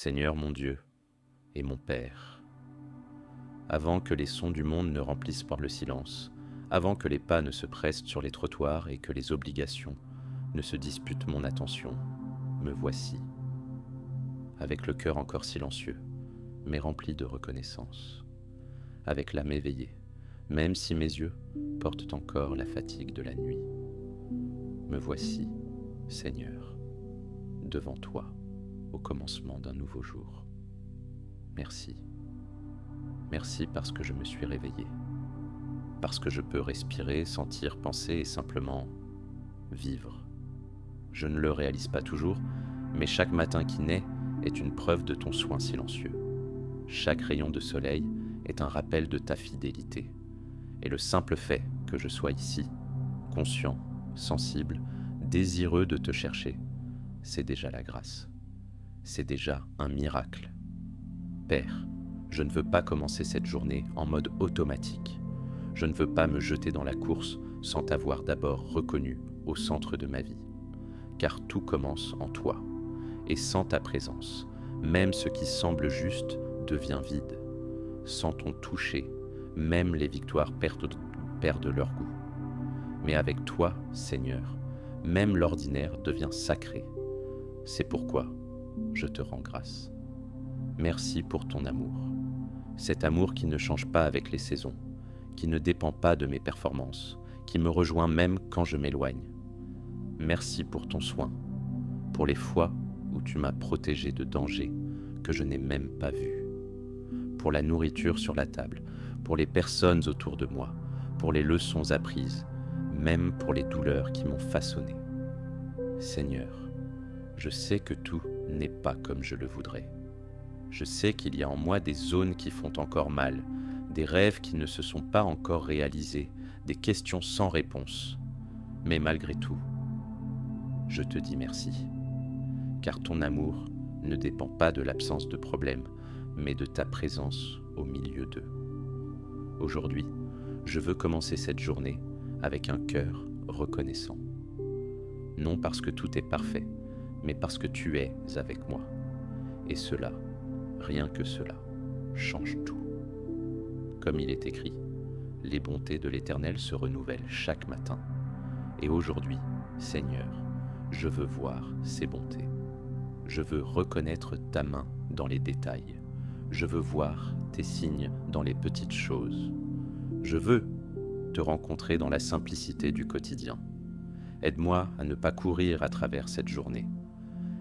Seigneur mon Dieu et mon Père, avant que les sons du monde ne remplissent par le silence, avant que les pas ne se pressent sur les trottoirs et que les obligations ne se disputent mon attention, me voici, avec le cœur encore silencieux, mais rempli de reconnaissance, avec l'âme éveillée, même si mes yeux portent encore la fatigue de la nuit. Me voici, Seigneur, devant toi, au commencement d'un nouveau jour. Merci. Merci parce que je me suis réveillé, parce que je peux respirer, sentir, penser et simplement vivre. Je ne le réalise pas toujours, mais chaque matin qui naît est une preuve de ton soin silencieux. Chaque rayon de soleil est un rappel de ta fidélité. Et le simple fait que je sois ici, conscient, sensible, désireux de te chercher, c'est déjà la grâce. C'est déjà un miracle. Père, je ne veux pas commencer cette journée en mode automatique. Je ne veux pas me jeter dans la course sans t'avoir d'abord reconnu au centre de ma vie. Car tout commence en toi. Et sans ta présence, même ce qui semble juste devient vide. Sans ton toucher, même les victoires perdent leur goût. Mais avec toi, Seigneur, même l'ordinaire devient sacré. C'est pourquoi je te rends grâce. Merci pour ton amour. Cet amour qui ne change pas avec les saisons, qui ne dépend pas de mes performances, qui me rejoint même quand je m'éloigne. Merci pour ton soin, pour les fois où tu m'as protégé de dangers que je n'ai même pas vus, pour la nourriture sur la table, pour les personnes autour de moi, pour les leçons apprises, même pour les douleurs qui m'ont façonné. Seigneur, je sais que tout n'est pas comme je le voudrais. Je sais qu'il y a en moi des zones qui font encore mal, des rêves qui ne se sont pas encore réalisés, des questions sans réponse. Mais malgré tout, je te dis merci, car ton amour ne dépend pas de l'absence de problèmes, mais de ta présence au milieu d'eux. Aujourd'hui, je veux commencer cette journée avec un cœur reconnaissant. Non parce que tout est parfait, mais parce que tu es avec moi. Et cela, rien que cela, change tout. Comme il est écrit, les bontés de l'Éternel se renouvellent chaque matin. Et aujourd'hui, Seigneur, je veux voir ces bontés. Je veux reconnaître ta main dans les détails. Je veux voir tes signes dans les petites choses. Je veux te rencontrer dans la simplicité du quotidien. Aide-moi à ne pas courir à travers cette journée.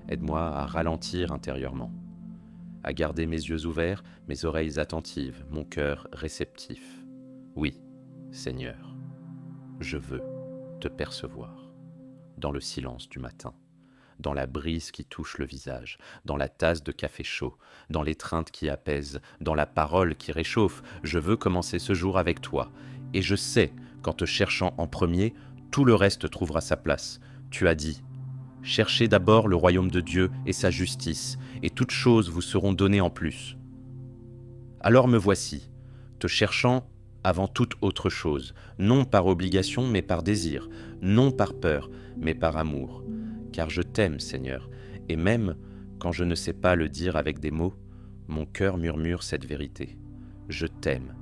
Aide-moi à ralentir intérieurement, à garder mes yeux ouverts, mes oreilles attentives, mon cœur réceptif. Oui, Seigneur, je veux te percevoir dans le silence du matin, dans la brise qui touche le visage, dans la tasse de café chaud, dans l'étreinte qui apaise, dans la parole qui réchauffe. Je veux commencer ce jour avec toi. Et je sais qu'en te cherchant en premier, tout le reste trouvera sa place. Tu as dit: cherchez d'abord le royaume de Dieu et sa justice, et toutes choses vous seront données en plus. Alors me voici, te cherchant avant toute autre chose, non par obligation mais par désir, non par peur mais par amour. Car je t'aime, Seigneur, et même quand je ne sais pas le dire avec des mots, mon cœur murmure cette vérité. Je t'aime,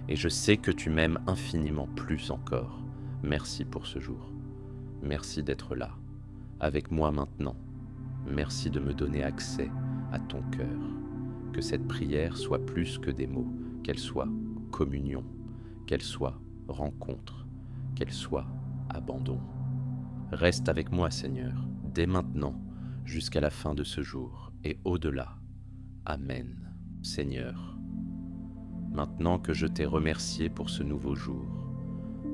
et je sais que tu m'aimes infiniment plus encore. Merci pour ce jour. Merci d'être là, avec moi maintenant. Merci de me donner accès à ton cœur. Que cette prière soit plus que des mots, qu'elle soit communion, qu'elle soit rencontre, qu'elle soit abandon. Reste avec moi, Seigneur, dès maintenant, jusqu'à la fin de ce jour, et au-delà. Amen. Seigneur, maintenant que je t'ai remercié pour ce nouveau jour,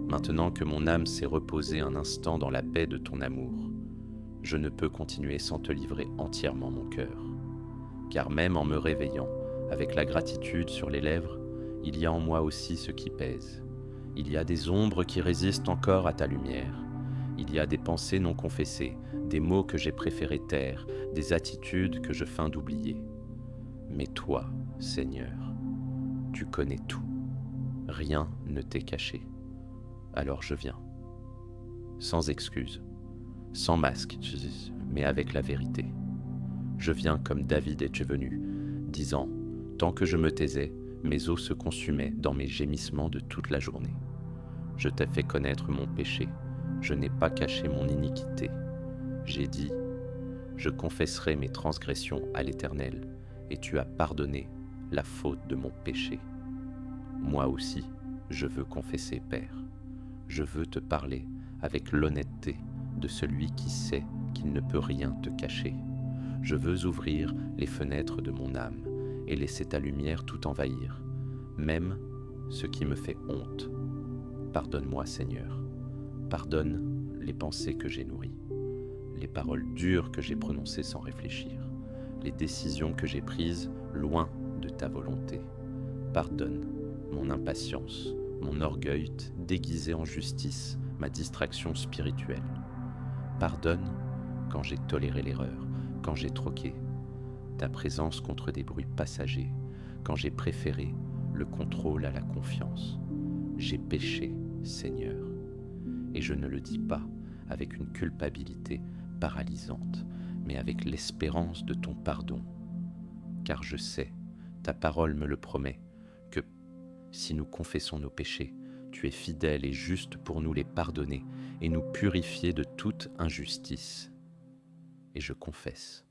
maintenant que mon âme s'est reposée un instant dans la paix de ton amour, je ne peux continuer sans te livrer entièrement mon cœur. Car même en me réveillant, avec la gratitude sur les lèvres, il y a en moi aussi ce qui pèse. Il y a des ombres qui résistent encore à ta lumière. Il y a des pensées non confessées, des mots que j'ai préféré taire, des attitudes que je feins d'oublier. Mais toi, Seigneur, tu connais tout. Rien ne t'est caché. Alors je viens. Sans excuse, sans masque, mais avec la vérité. Je viens comme David est venu, disant, tant que je me taisais, mes os se consumaient dans mes gémissements de toute la journée. Je t'ai fait connaître mon péché, je n'ai pas caché mon iniquité. J'ai dit, je confesserai mes transgressions à l'Éternel, et tu as pardonné la faute de mon péché. Moi aussi, je veux confesser, Père. Je veux te parler avec l'honnêteté de celui qui sait qu'il ne peut rien te cacher. Je veux ouvrir les fenêtres de mon âme et laisser ta lumière tout envahir, même ce qui me fait honte. Pardonne-moi, Seigneur. Pardonne les pensées que j'ai nourries, les paroles dures que j'ai prononcées sans réfléchir, les décisions que j'ai prises loin de ta volonté. Pardonne mon impatience, mon orgueil déguisé en justice, ma distraction spirituelle. Pardonne quand j'ai toléré l'erreur, quand j'ai troqué ta présence contre des bruits passagers, quand j'ai préféré le contrôle à la confiance. J'ai péché, Seigneur, et je ne le dis pas avec une culpabilité paralysante, mais avec l'espérance de ton pardon, car je sais, ta parole me le promet, que si nous confessons nos péchés, tu es fidèle et juste pour nous les pardonner et nous purifier de toute injustice. Et je confesse,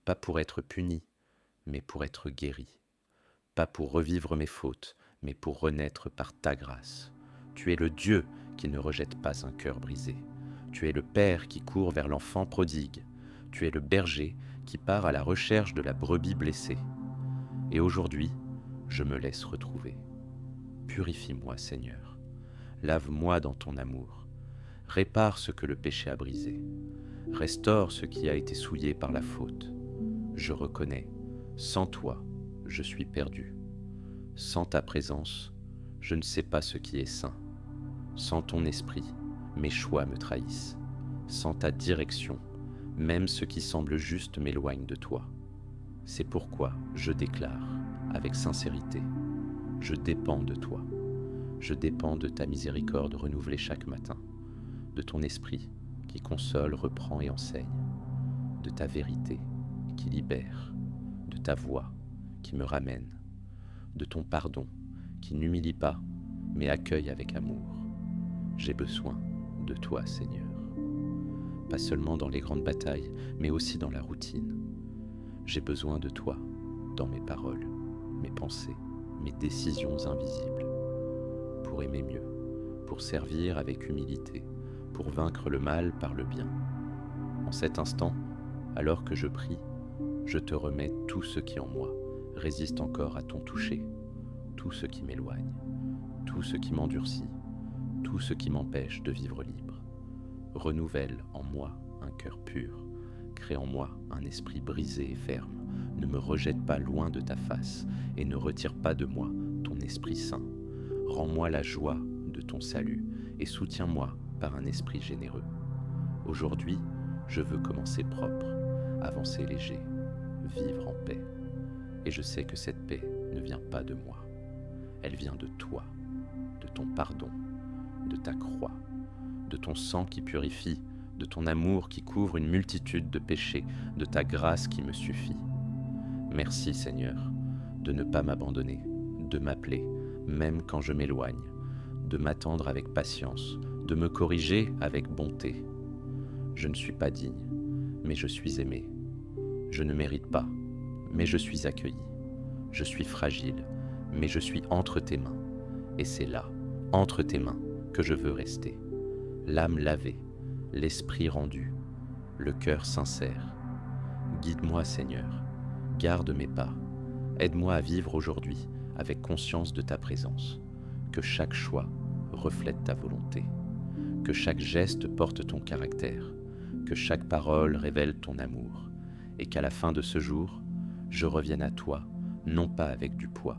pas pour être puni, mais pour être guéri, pas pour revivre mes fautes, mais pour renaître par ta grâce. Tu es le Dieu qui ne rejette pas un cœur brisé. Tu es le Père qui court vers l'enfant prodigue. Tu es le berger qui part à la recherche de la brebis blessée. Et aujourd'hui, je me laisse retrouver. Purifie-moi, Seigneur. Lave-moi dans ton amour. Répare ce que le péché a brisé. Restaure ce qui a été souillé par la faute. Je reconnais, sans toi, je suis perdu. Sans ta présence, je ne sais pas ce qui est saint. Sans ton esprit, mes choix me trahissent. Sans ta direction, même ce qui semble juste m'éloigne de toi. C'est pourquoi je déclare, avec sincérité, je dépends de toi. Je dépends de ta miséricorde renouvelée chaque matin, de ton esprit qui console, reprend et enseigne, de ta vérité qui libère, de ta voix qui me ramène, de ton pardon qui n'humilie pas, mais accueille avec amour. J'ai besoin de toi, Seigneur. Pas seulement dans les grandes batailles, mais aussi dans la routine. J'ai besoin de toi dans mes paroles, mes pensées, mes décisions invisibles, pour aimer mieux, pour servir avec humilité, pour vaincre le mal par le bien. En cet instant, alors que je prie, je te remets tout ce qui en moi résiste encore à ton toucher, tout ce qui m'éloigne, tout ce qui m'endurcit, tout ce qui m'empêche de vivre libre. Renouvelle en moi un cœur pur, crée en moi un esprit brisé et ferme. Ne me rejette pas loin de ta face et ne retire pas de moi ton Esprit Saint. Rends-moi la joie de ton salut et soutiens-moi par un esprit généreux. Aujourd'hui, je veux commencer propre, avancer léger, vivre en paix. Et je sais que cette paix ne vient pas de moi. Elle vient de toi, de ton pardon, de ta croix, de ton sang qui purifie, de ton amour qui couvre une multitude de péchés, de ta grâce qui me suffit. Merci Seigneur de ne pas m'abandonner, de m'appeler, même quand je m'éloigne, de m'attendre avec patience, de me corriger avec bonté. Je ne suis pas digne, mais je suis aimé. Je ne mérite pas, mais je suis accueilli. Je suis fragile, mais je suis entre tes mains. Et c'est là, entre tes mains, que je veux rester. L'âme lavée, l'esprit rendu, le cœur sincère. Guide-moi, Seigneur, garde mes pas. Aide-moi à vivre aujourd'hui avec conscience de ta présence. Que chaque choix reflète ta volonté. Que chaque geste porte ton caractère. Que chaque parole révèle ton amour. Et qu'à la fin de ce jour, je revienne à toi, non pas avec du poids,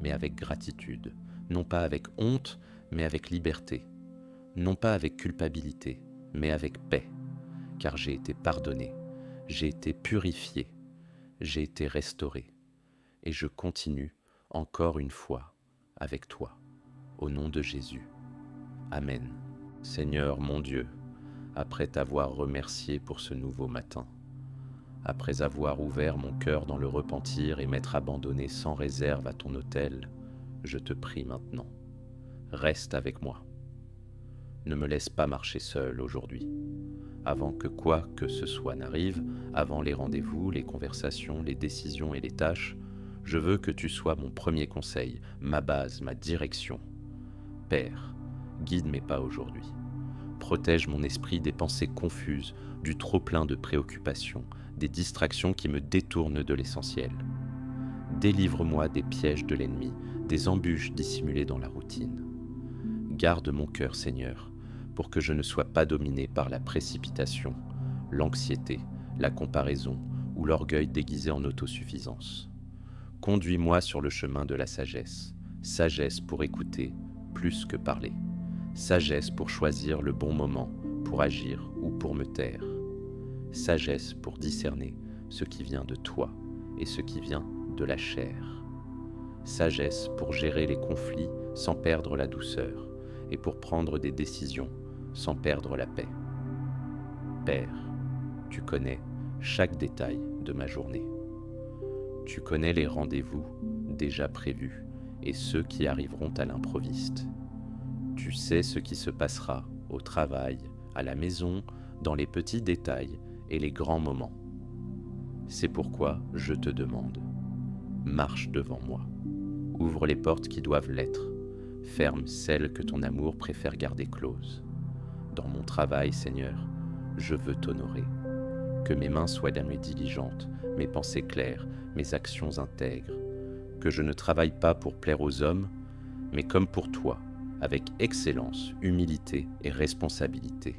mais avec gratitude, non pas avec honte, mais avec liberté, non pas avec culpabilité, mais avec paix, car j'ai été pardonné, j'ai été purifié, j'ai été restauré, et je continue encore une fois avec toi, au nom de Jésus. Amen. Seigneur mon Dieu, après t'avoir remercié pour ce nouveau matin, Après avoir ouvert mon cœur dans le repentir et m'être abandonné sans réserve à ton autel, je te prie maintenant, reste avec moi. Ne me laisse pas marcher seul aujourd'hui. Avant que quoi que ce soit n'arrive, avant les rendez-vous, les conversations, les décisions et les tâches, je veux que tu sois mon premier conseil, ma base, ma direction. Père, guide mes pas aujourd'hui. Protège mon esprit des pensées confuses, du trop-plein de préoccupations, des distractions qui me détournent de l'essentiel. Délivre-moi des pièges de l'ennemi, des embûches dissimulées dans la routine. Garde mon cœur, Seigneur, pour que je ne sois pas dominé par la précipitation, l'anxiété, la comparaison ou l'orgueil déguisé en autosuffisance. Conduis-moi sur le chemin de la sagesse, sagesse pour écouter plus que parler, sagesse pour choisir le bon moment, pour agir ou pour me taire, sagesse pour discerner ce qui vient de toi et ce qui vient de la chair, sagesse pour gérer les conflits sans perdre la douceur et pour prendre des décisions sans perdre la paix. Père, tu connais chaque détail de ma journée. Tu connais les rendez-vous déjà prévus et ceux qui arriveront à l'improviste. Tu sais ce qui se passera au travail, à la maison, dans les petits détails et les grands moments. C'est pourquoi je te demande, marche devant moi, ouvre les portes qui doivent l'être, ferme celles que ton amour préfère garder closes. Dans mon travail, Seigneur, je veux t'honorer. Que mes mains soient diligentes, mes pensées claires, mes actions intègres. Que je ne travaille pas pour plaire aux hommes, mais comme pour toi, avec excellence, humilité et responsabilité.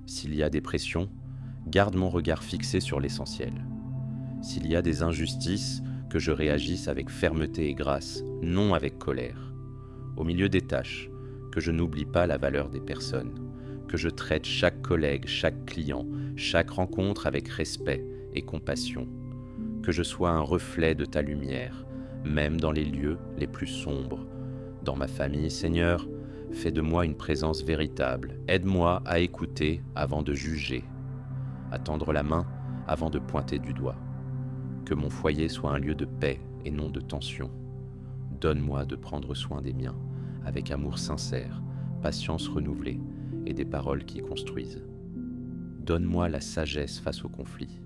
S'il y a des pressions, garde mon regard fixé sur l'essentiel. S'il y a des injustices, que je réagisse avec fermeté et grâce, non avec colère. Au milieu des tâches, que je n'oublie pas la valeur des personnes, que je traite chaque collègue, chaque client, chaque rencontre avec respect et compassion, que je sois un reflet de ta lumière, même dans les lieux les plus sombres. Dans ma famille, Seigneur, fais de moi une présence véritable, aide-moi à écouter avant de juger, à tendre la main avant de pointer du doigt. Que mon foyer soit un lieu de paix et non de tension. Donne-moi de prendre soin des miens, avec amour sincère, patience renouvelée et des paroles qui construisent. Donne-moi la sagesse face au conflit,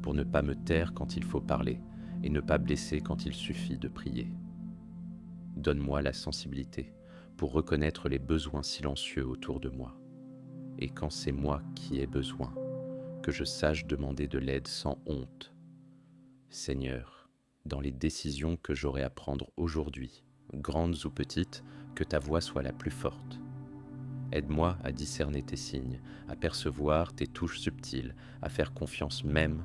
pour ne pas me taire quand il faut parler et ne pas blesser quand il suffit de prier. Donne-moi la sensibilité pour reconnaître les besoins silencieux autour de moi. Et quand c'est moi qui ai besoin, que je sache demander de l'aide sans honte. Seigneur, dans les décisions que j'aurai à prendre aujourd'hui, grandes ou petites, que ta voix soit la plus forte. Aide-moi à discerner tes signes, à percevoir tes touches subtiles, à faire confiance même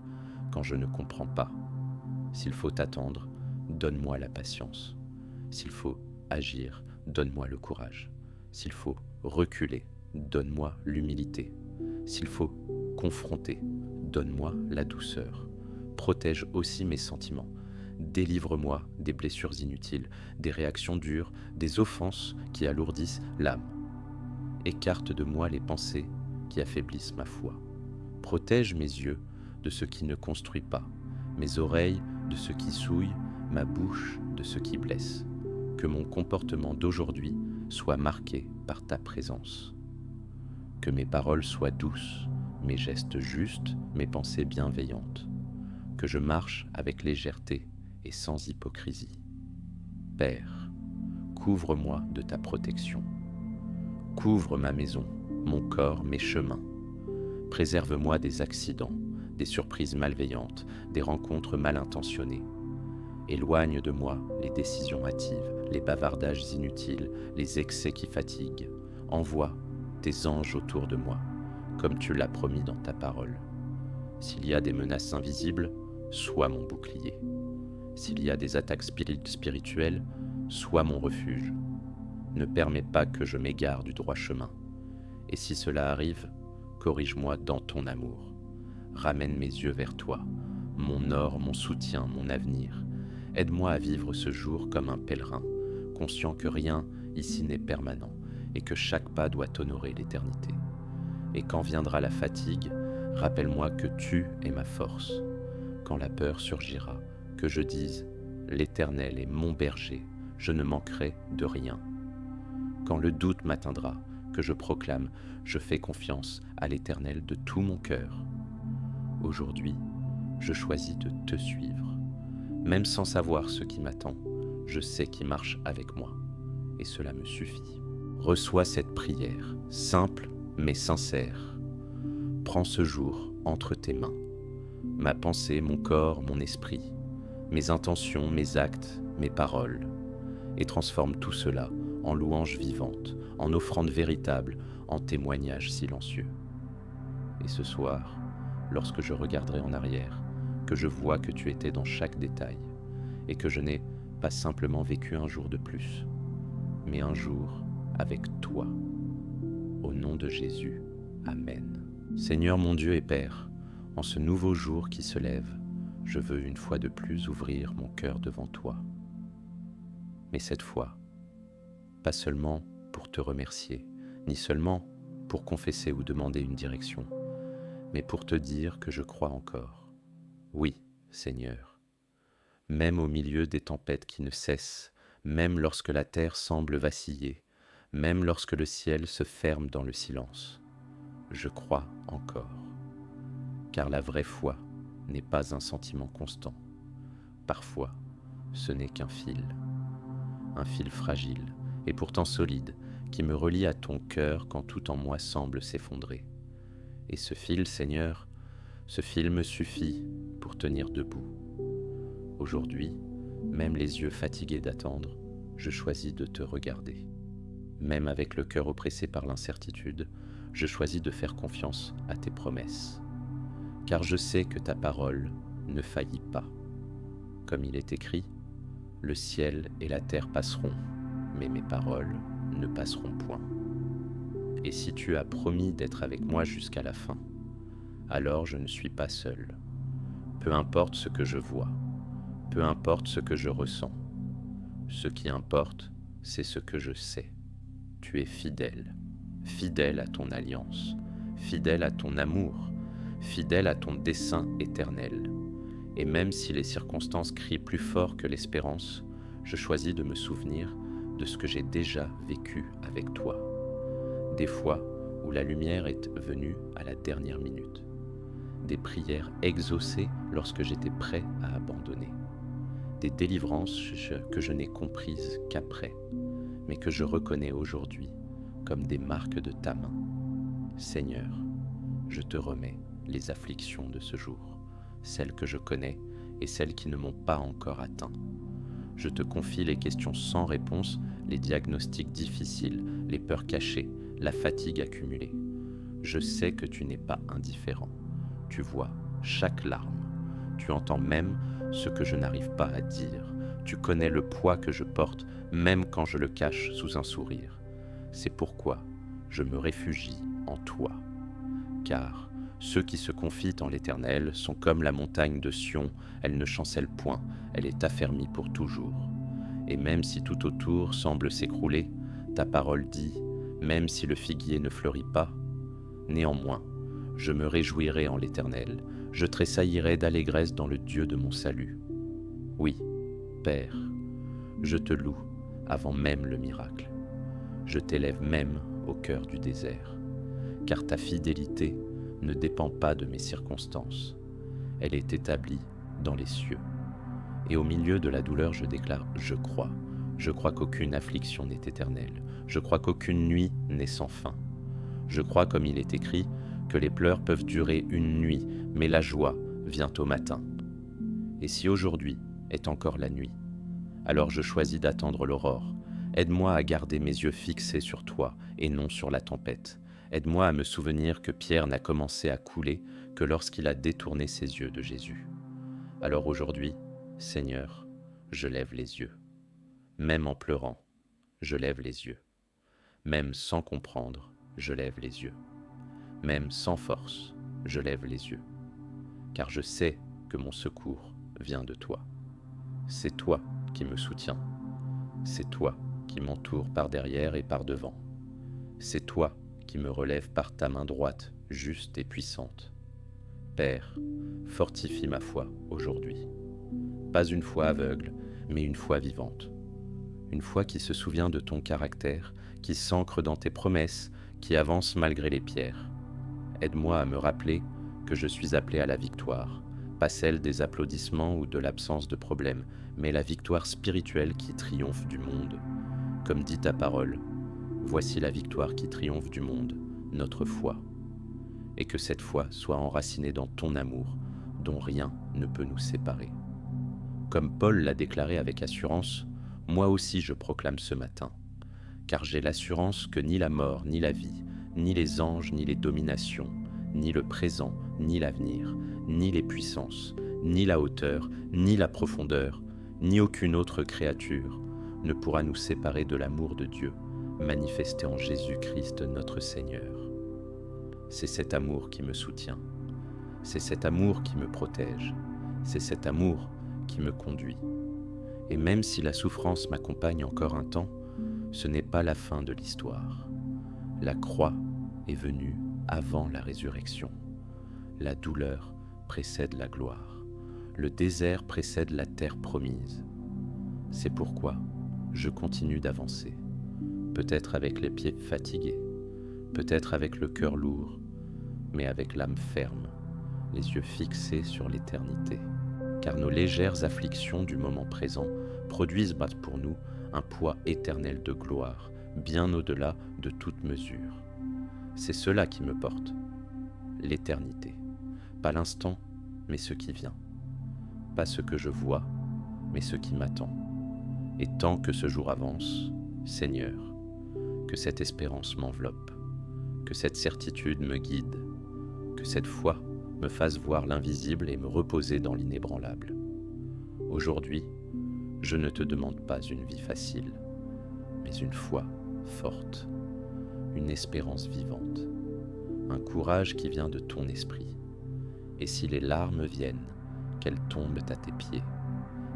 quand je ne comprends pas. S'il faut attendre, donne-moi la patience. S'il faut agir, donne-moi le courage. S'il faut reculer, donne-moi l'humilité. S'il faut confronter, donne-moi la douceur. Protège aussi mes sentiments. Délivre-moi des blessures inutiles, des réactions dures, des offenses qui alourdissent l'âme. Écarte de moi les pensées qui affaiblissent ma foi. Protège mes yeux de ce qui ne construit pas, mes oreilles de ce qui souille, ma bouche de ce qui blesse. Que mon comportement d'aujourd'hui soit marqué par ta présence. Que mes paroles soient douces, mes gestes justes, mes pensées bienveillantes. Que je marche avec légèreté et sans hypocrisie. Père, couvre-moi de ta protection. Couvre ma maison, mon corps, mes chemins. Préserve-moi des accidents, des surprises malveillantes, des rencontres mal intentionnées. Éloigne de moi les décisions hâtives, les bavardages inutiles, les excès qui fatiguent. Envoie tes anges autour de moi, comme tu l'as promis dans ta parole. S'il y a des menaces invisibles, sois mon bouclier. S'il y a des attaques spirituelles, sois mon refuge. Ne permets pas que je m'égare du droit chemin. Et si cela arrive, corrige-moi dans ton amour. Ramène mes yeux vers toi, mon or, mon soutien, mon avenir. Aide-moi à vivre ce jour comme un pèlerin, conscient que rien ici n'est permanent et que chaque pas doit honorer l'éternité. Et quand viendra la fatigue, Rappelle-moi que tu es ma force. Quand la peur surgira, que je dise « L'Éternel est mon berger, je ne manquerai de rien ». Quand le doute m'atteindra, que je proclame « Je fais confiance à l'Éternel de tout mon cœur ». Aujourd'hui, je choisis de te suivre. Même sans savoir ce qui m'attend, je sais qui marche avec moi, et cela me suffit. Reçois cette prière, simple mais sincère. Prends ce jour entre tes mains, ma pensée, mon corps, mon esprit, mes intentions, mes actes, mes paroles, et transforme tout cela en louange vivante, en offrande véritable, en témoignage silencieux. Et ce soir, lorsque je regarderai en arrière, que je vois que tu étais dans chaque détail, et que je n'ai pas simplement vécu un jour de plus, mais un jour avec toi. Au nom de Jésus, Amen. Seigneur mon Dieu et Père, en ce nouveau jour qui se lève, je veux une fois de plus ouvrir mon cœur devant toi. Mais cette fois, pas seulement pour te remercier, ni seulement pour confesser ou demander une direction, mais pour te dire que je crois encore. Oui, Seigneur, même au milieu des tempêtes qui ne cessent, même lorsque la terre semble vaciller, même lorsque le ciel se ferme dans le silence, je crois encore. Car la vraie foi n'est pas un sentiment constant. Parfois, ce n'est qu'un fil fragile et pourtant solide, qui me relie à ton cœur quand tout en moi semble s'effondrer. Et ce fil, Seigneur, ce fil me suffit pour tenir debout. Aujourd'hui, même les yeux fatigués d'attendre, je choisis de te regarder. Même avec le cœur oppressé par l'incertitude, je choisis de faire confiance à tes promesses. Car je sais que ta parole ne faillit pas. Comme il est écrit, le ciel et la terre passeront, mais mes paroles ne passeront point. Et si tu as promis d'être avec moi jusqu'à la fin, alors je ne suis pas seul. Peu importe ce que je vois, peu importe ce que je ressens, ce qui importe, c'est ce que je sais. Tu es fidèle, fidèle à ton alliance, fidèle à ton amour, fidèle à ton dessein éternel. Et même si les circonstances crient plus fort que l'espérance, je choisis de me souvenir de ce que j'ai déjà vécu avec toi. Des fois où la lumière est venue à la dernière minute. Des prières exaucées lorsque j'étais prêt à abandonner. Des délivrances que je n'ai comprises qu'après, mais que je reconnais aujourd'hui comme des marques de ta main. Seigneur, je te remets les afflictions de ce jour, celles que je connais et celles qui ne m'ont pas encore atteint. Je te confie les questions sans réponse, les diagnostics difficiles, les peurs cachées, la fatigue accumulée. Je sais que tu n'es pas indifférent. Tu vois chaque larme. Tu entends même ce que je n'arrive pas à dire. Tu connais le poids que je porte, même quand je le cache sous un sourire. C'est pourquoi je me réfugie en toi. Car ceux qui se confient en l'Éternel sont comme la montagne de Sion, elle ne chancelle point, elle est affermie pour toujours. Et même si tout autour semble s'écrouler, ta parole dit, même si le figuier ne fleurit pas, néanmoins, je me réjouirai en l'Éternel, je tressaillirai d'allégresse dans le Dieu de mon salut. Oui, Père, je te loue avant même le miracle. Je t'élève même au cœur du désert, car ta fidélité ne dépend pas de mes circonstances. Elle est établie dans les cieux. Et au milieu de la douleur, je déclare, je crois. Je crois qu'aucune affliction n'est éternelle. Je crois qu'aucune nuit n'est sans fin. Je crois, comme il est écrit, que les pleurs peuvent durer une nuit, mais la joie vient au matin. Et si aujourd'hui est encore la nuit, alors je choisis d'attendre l'aurore. Aide-moi à garder mes yeux fixés sur toi et non sur la tempête. Aide-moi à me souvenir que Pierre n'a commencé à couler que lorsqu'il a détourné ses yeux de Jésus. Alors aujourd'hui, Seigneur, je lève les yeux. Même en pleurant, je lève les yeux. Même sans comprendre, je lève les yeux. Même sans force, je lève les yeux. Car je sais que mon secours vient de toi. C'est toi qui me soutiens. C'est toi qui m'entoure par derrière et par devant. C'est toi qui me relève par ta main droite, juste et puissante. Père, fortifie ma foi aujourd'hui. Pas une foi aveugle, mais une foi vivante. Une foi qui se souvient de ton caractère, qui s'ancre dans tes promesses, qui avance malgré les pierres. Aide-moi à me rappeler que je suis appelé à la victoire, pas celle des applaudissements ou de l'absence de problèmes, mais la victoire spirituelle qui triomphe du monde. Comme dit ta parole, voici la victoire qui triomphe du monde, notre foi. Et que cette foi soit enracinée dans ton amour, dont rien ne peut nous séparer. Comme Paul l'a déclaré avec assurance, moi aussi je proclame ce matin, car j'ai l'assurance que ni la mort, ni la vie, ni les anges, ni les dominations, ni le présent, ni l'avenir, ni les puissances, ni la hauteur, ni la profondeur, ni aucune autre créature ne pourra nous séparer de l'amour de Dieu, manifesté en Jésus-Christ notre Seigneur. C'est cet amour qui me soutient, c'est cet amour qui me protège, c'est cet amour qui me conduit. Et même si la souffrance m'accompagne encore un temps, ce n'est pas la fin de l'histoire. La croix est venue avant la résurrection. La douleur précède la gloire. Le désert précède la terre promise. C'est pourquoi je continue d'avancer, peut-être avec les pieds fatigués, peut-être avec le cœur lourd, mais avec l'âme ferme, les yeux fixés sur l'éternité. Car nos légères afflictions du moment présent produisent pour nous un poids éternel de gloire, bien au-delà de toute mesure. C'est cela qui me porte, l'éternité. Pas l'instant, mais ce qui vient. Pas ce que je vois, mais ce qui m'attend. Et tant que ce jour avance, Seigneur, que cette espérance m'enveloppe, que cette certitude me guide, que cette foi me fasse voir l'invisible et me reposer dans l'inébranlable. Aujourd'hui, je ne te demande pas une vie facile, mais une foi forte, une espérance vivante, un courage qui vient de ton esprit. Et si les larmes viennent, qu'elles tombent à tes pieds,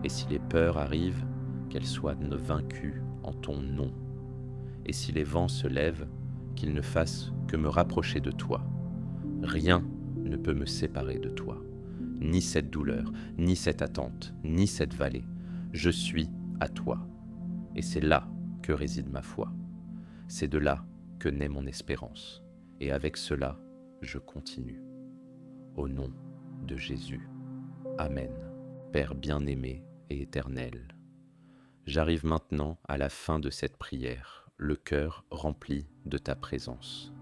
et si les peurs arrivent, qu'elles soient vaincues en ton nom, et si les vents se lèvent, qu'ils ne fassent que me rapprocher de toi. Rien ne peut me séparer de toi, ni cette douleur, ni cette attente, ni cette vallée. Je suis à toi, et c'est là que réside ma foi. C'est de là que naît mon espérance, et avec cela, je continue. Au nom de Jésus. Amen. Père bien-aimé et éternel, j'arrive maintenant à la fin de cette prière, le cœur rempli de ta présence.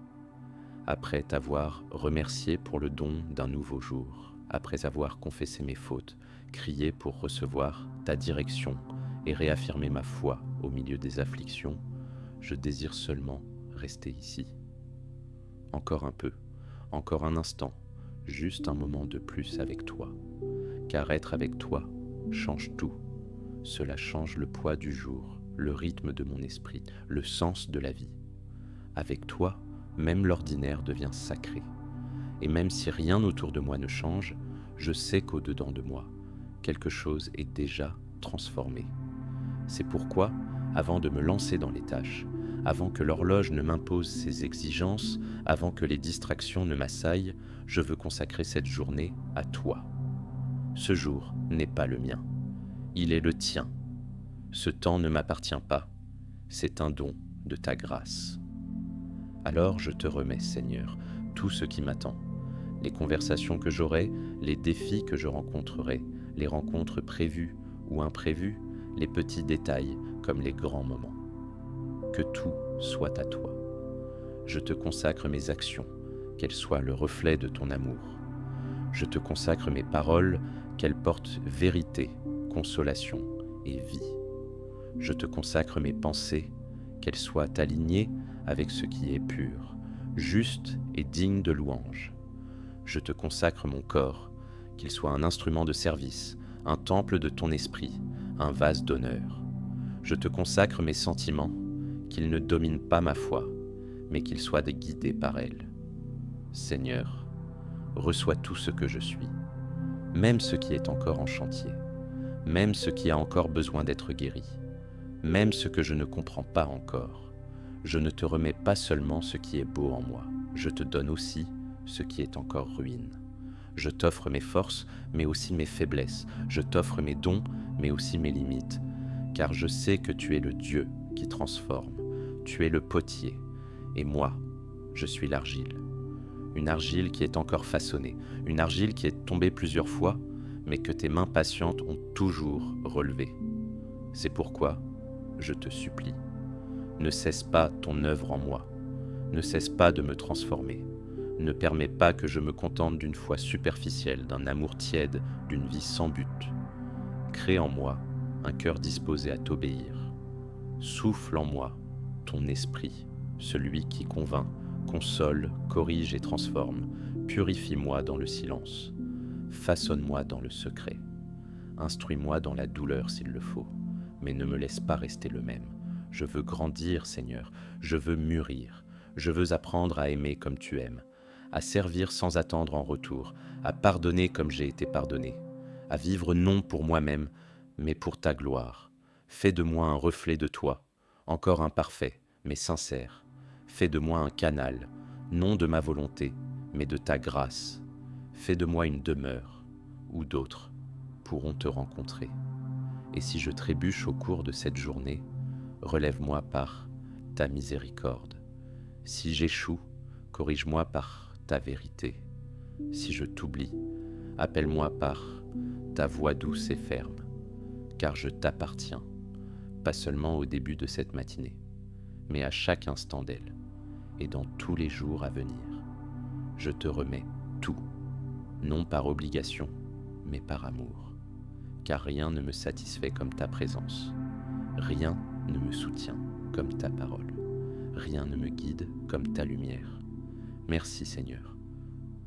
Après t'avoir remercié pour le don d'un nouveau jour, après avoir confessé mes fautes, crié pour recevoir ta direction et réaffirmer ma foi au milieu des afflictions, je désire seulement rester ici. Encore un peu, encore un instant, juste un moment de plus avec toi, car être avec toi change tout. Cela change le poids du jour, le rythme de mon esprit, le sens de la vie. Avec toi, même l'ordinaire devient sacré. Et même si rien autour de moi ne change, je sais qu'au-dedans de moi, quelque chose est déjà transformé. C'est pourquoi, avant de me lancer dans les tâches, avant que l'horloge ne m'impose ses exigences, avant que les distractions ne m'assaillent, je veux consacrer cette journée à toi. Ce jour n'est pas le mien, il est le tien. Ce temps ne m'appartient pas, c'est un don de ta grâce. Alors je te remets, Seigneur, tout ce qui m'attend, les conversations que j'aurai, les défis que je rencontrerai, les rencontres prévues ou imprévues, les petits détails comme les grands moments. Que tout soit à toi. Je te consacre mes actions, qu'elles soient le reflet de ton amour. Je te consacre mes paroles, qu'elles portent vérité, consolation et vie. Je te consacre mes pensées, qu'elles soient alignées avec ce qui est pur, juste et digne de louange. Je te consacre mon corps, qu'il soit un instrument de service, un temple de ton esprit, un vase d'honneur. Je te consacre mes sentiments, qu'ils ne dominent pas ma foi, mais qu'ils soient guidés par elle. Seigneur, reçois tout ce que je suis, même ce qui est encore en chantier, même ce qui a encore besoin d'être guéri, même ce que je ne comprends pas encore. Je ne te remets pas seulement ce qui est beau en moi, je te donne aussi ce qui est encore ruine. Je t'offre mes forces, mais aussi mes faiblesses. Je t'offre mes dons, mais aussi mes limites. Car je sais que tu es le Dieu qui transforme. Tu es le potier. Et moi, je suis l'argile. Une argile qui est encore façonnée. Une argile qui est tombée plusieurs fois, mais que tes mains patientes ont toujours relevée. C'est pourquoi je te supplie. Ne cesse pas ton œuvre en moi. Ne cesse pas de me transformer. Ne permets pas que je me contente d'une foi superficielle, d'un amour tiède, d'une vie sans but. Crée en moi un cœur disposé à t'obéir. Souffle en moi ton esprit, celui qui convainc, console, corrige et transforme. Purifie-moi dans le silence. Façonne-moi dans le secret. Instruis-moi dans la douleur s'il le faut, mais ne me laisse pas rester le même. Je veux grandir, Seigneur, je veux mûrir, je veux apprendre à aimer comme tu aimes, à servir sans attendre en retour, à pardonner comme j'ai été pardonné, à vivre non pour moi-même, mais pour ta gloire. Fais de moi un reflet de toi, encore imparfait, mais sincère. Fais de moi un canal, non de ma volonté, mais de ta grâce. Fais de moi une demeure, où d'autres pourront te rencontrer. Et si je trébuche au cours de cette journée, relève-moi par ta miséricorde. Si j'échoue, corrige-moi par ta vérité. Si je t'oublie, appelle-moi par ta voix douce et ferme, car je t'appartiens, pas seulement au début de cette matinée, mais à chaque instant d'elle, et dans tous les jours à venir. Je te remets tout, non par obligation, mais par amour, car rien ne me satisfait comme ta présence, rien ne me soutient comme ta parole, rien ne me guide comme ta lumière. Merci Seigneur,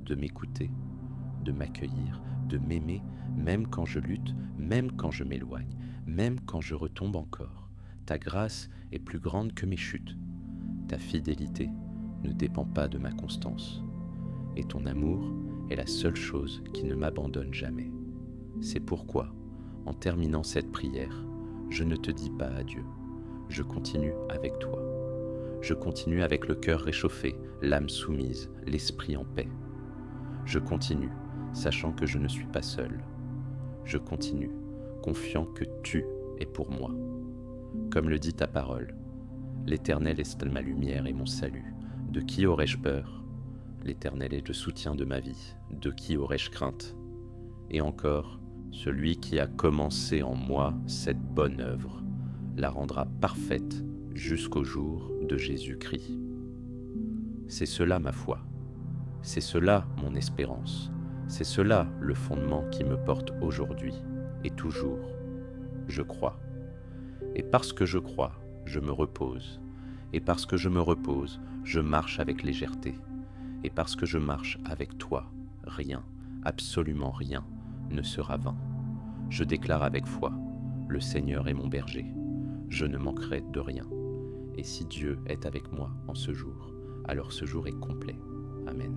de m'écouter, de m'accueillir, de m'aimer, même quand je lutte, même quand je m'éloigne, même quand je retombe encore. Ta grâce est plus grande que mes chutes. Ta fidélité ne dépend pas de ma constance. Et ton amour est la seule chose qui ne m'abandonne jamais. C'est pourquoi, en terminant cette prière, je ne te dis pas adieu. Je continue avec toi. Je continue avec le cœur réchauffé, l'âme soumise, l'esprit en paix. Je continue, sachant que je ne suis pas seul. Je continue, confiant que tu es pour moi. Comme le dit ta parole, l'Éternel est ma lumière et mon salut. De qui aurais-je peur ? L'Éternel est le soutien de ma vie. De qui aurais-je crainte ? Et encore, celui qui a commencé en moi cette bonne œuvre la rendra parfaite jusqu'au jour de Jésus-Christ. C'est cela ma foi. C'est cela mon espérance. C'est cela le fondement qui me porte aujourd'hui et toujours. Je crois. Et parce que je crois, je me repose. Et parce que je me repose, je marche avec légèreté. Et parce que je marche avec toi, rien, absolument rien, ne sera vain. Je déclare avec foi, le Seigneur est mon berger. Je ne manquerai de rien. Et si Dieu est avec moi en ce jour, alors ce jour est complet. Amen.